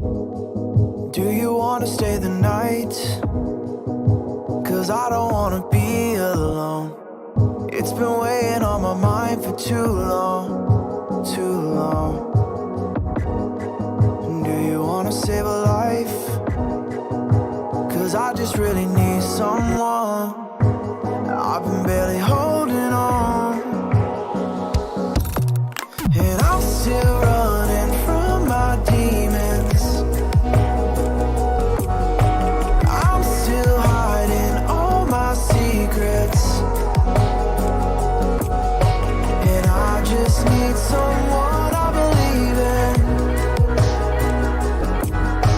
Do you wanna stay the night? 'Cause I don't wanna be alone. It's been weighing on my mind for too long, too long. Do you wanna save a life? 'Cause I just really need someone. I've been barely holding on, and I'm still running from my demons. I'm still hiding all my secrets, and I just need someone I believe in.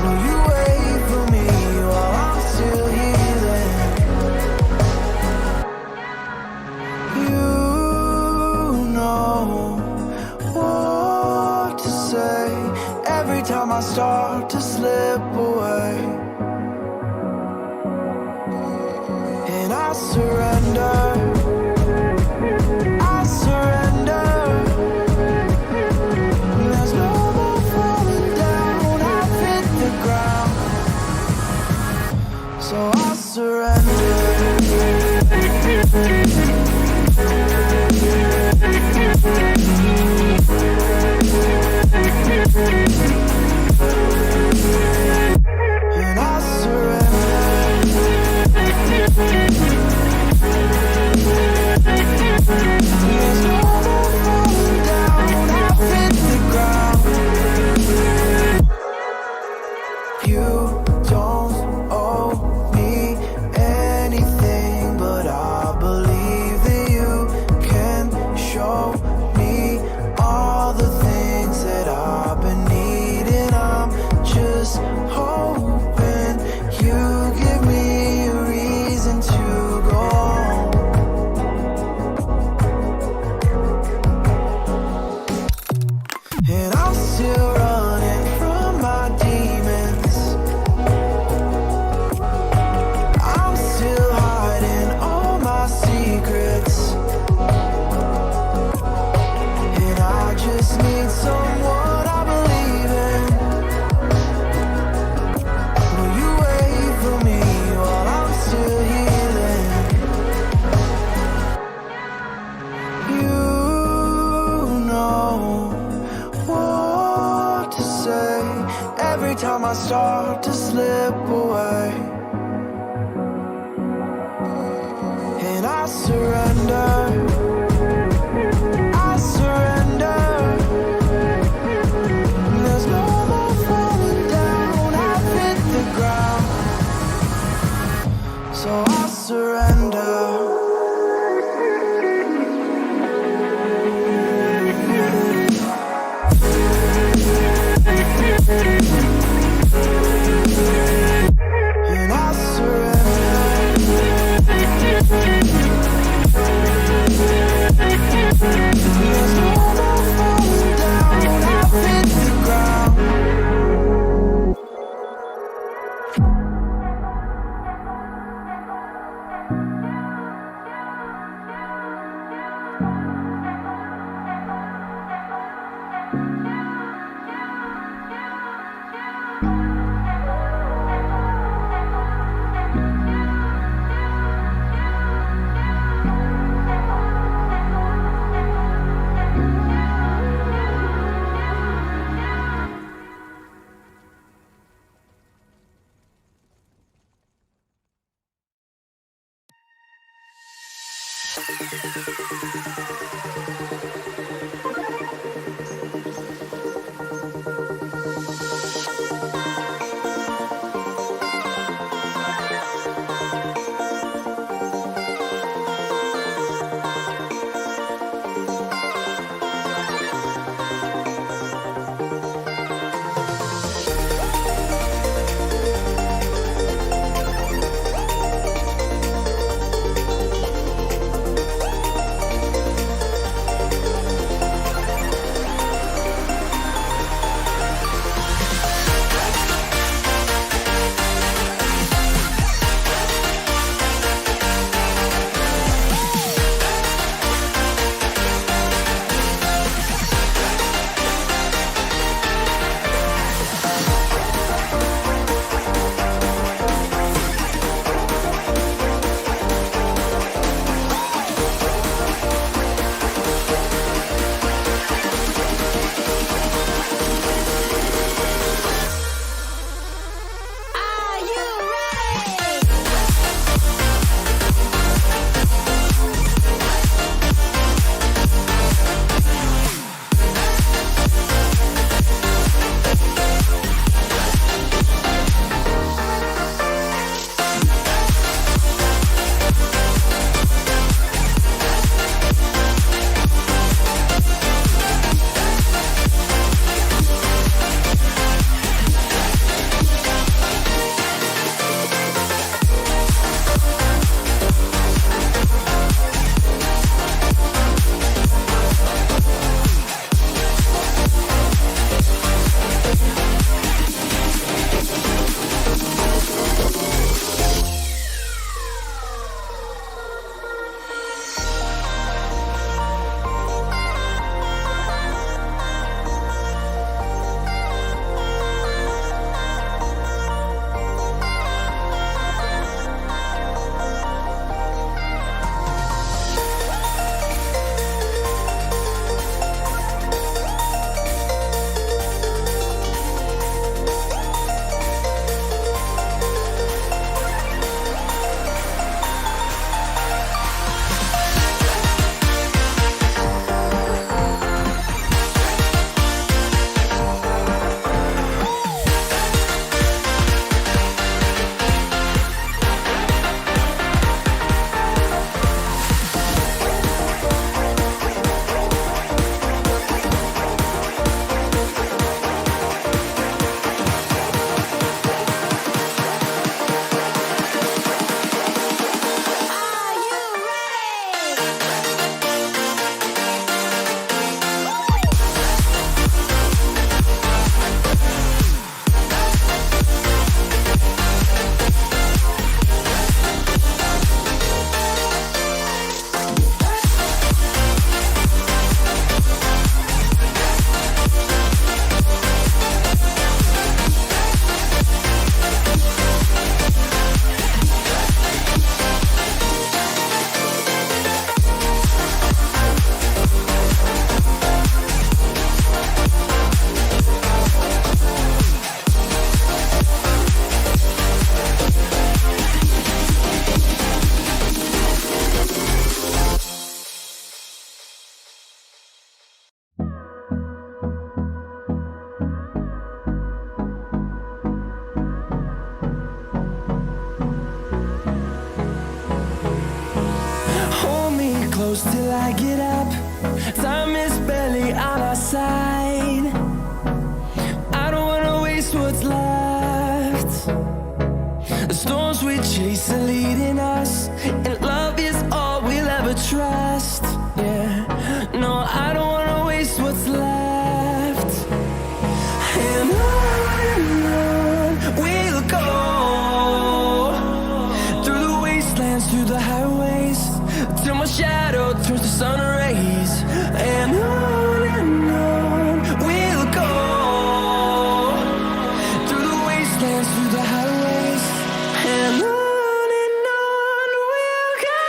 Will you wait for me while I'm still healing? You know what to say every time I start to slip away, and I surrender. I surrender. There's no more falling down. I've hit the ground, so I surrender. And I surrender. There's no more falling down. I've hit the ground. You don't owe me anything, but I believe that you can show me all the things that I've been needing. I'm just hoping you give me a reason to go on. And I'm still running from my demons. I'm still hiding all my secrets, and I just need someone I believe in. Will you wait for me while I'm still healing? You know what to say every time I start to slip away, and I surrender. I surrender. There's no more falling down. I've hit the ground, so I surrender. And I surrender. There's no more falling down. I've hit the ground. close till I get up. Time is barely on our side. I don't wanna waste what's left. The storms we chase are leading us, and love is all we'll ever trust. Yeah, no, I don't wanna waste what's left. And on we'll go, through the wastelands, through the highways, till my shadow turns to sun rays. And on we'll go, through the wastelands, through the highways, and on we'll go.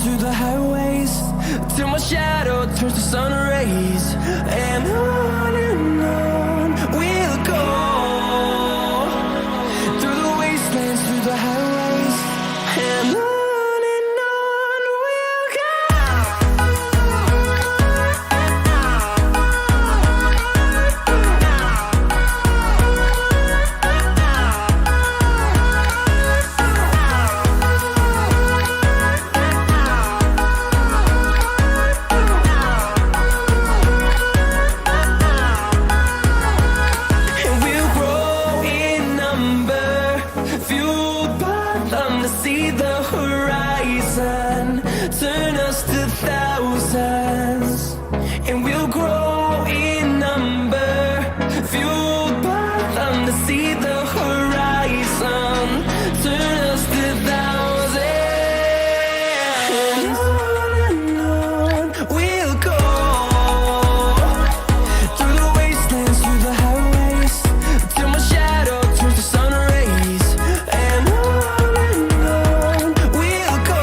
Through the highways, till my shadow turns to sun rays. And on we'll go, through the wastelands, through the highways, and on we'll go. See the horizon, turn us to thousands, and we'll grow in number, fueled by them to see the horizon, turn us to thousands. And on we'll go, through the wastelands, through the highways, till my shadow turns to sun rays. And on we'll go,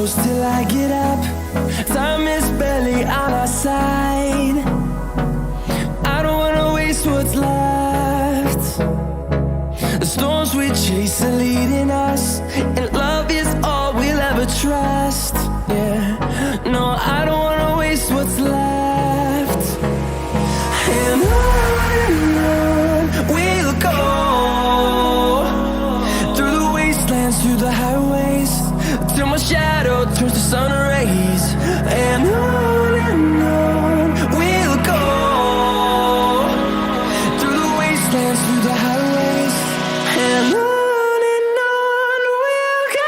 close till I get up. Time is barely on our side. I don't wanna waste what's left. The storms we chase are leading us, and love is all we'll ever trust. Yeah, no, I don't wanna waste what's left. And on we'll go, through the wastelands, through the highways, till my shadow turns to sun rays. And on we'll go, through the wastelands, through the highways, and on we'll go.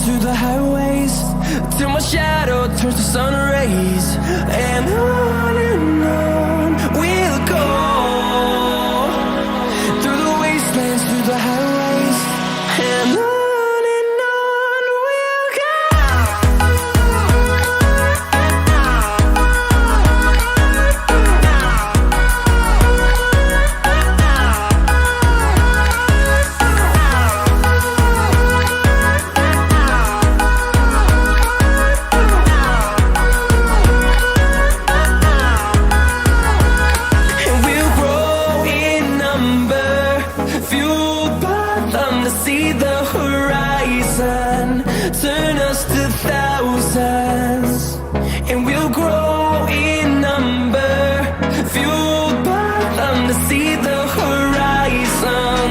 Through the highways, till my shadow turns to sun rays. And on we'll go, through the wastelands, through the highways, and on we'll go. See the horizon, turn us to thousands, and we'll grow in number, fueled by them to see the horizon,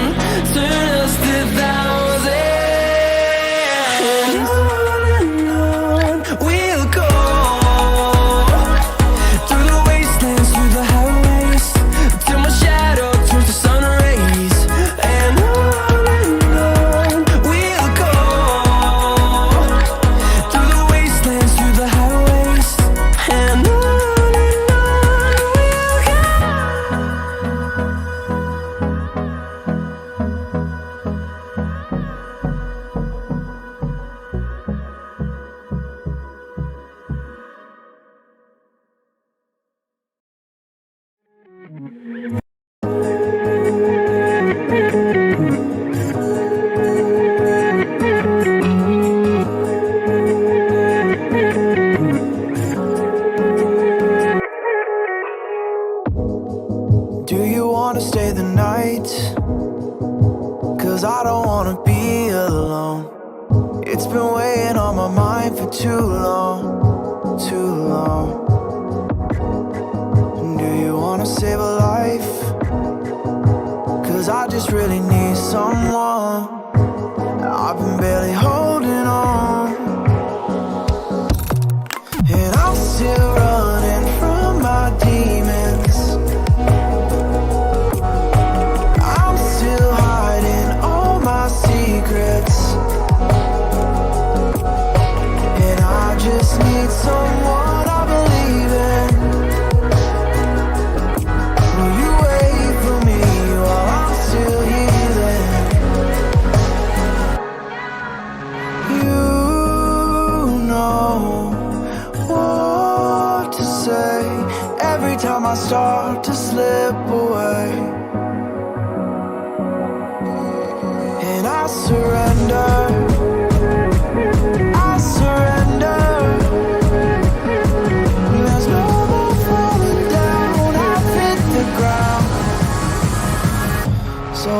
turn us to thousands. And on we'll go, through the wastelands, through the highways, till my shadow turns to sun rays. And do you wanna stay the night? 'Cause I don't wanna be alone. It's been weighing on my mind for too long, too long. Do you wanna save a life? 'Cause I just really need someone. I've been barely holding on, and I'm still running from my demons. Secrets, and I just need someone I believe in. Will you wait for me while I'm still healing? You know what to say every time I start to slip away. I surrender, I surrender. There's no more falling down, I've hit the ground. So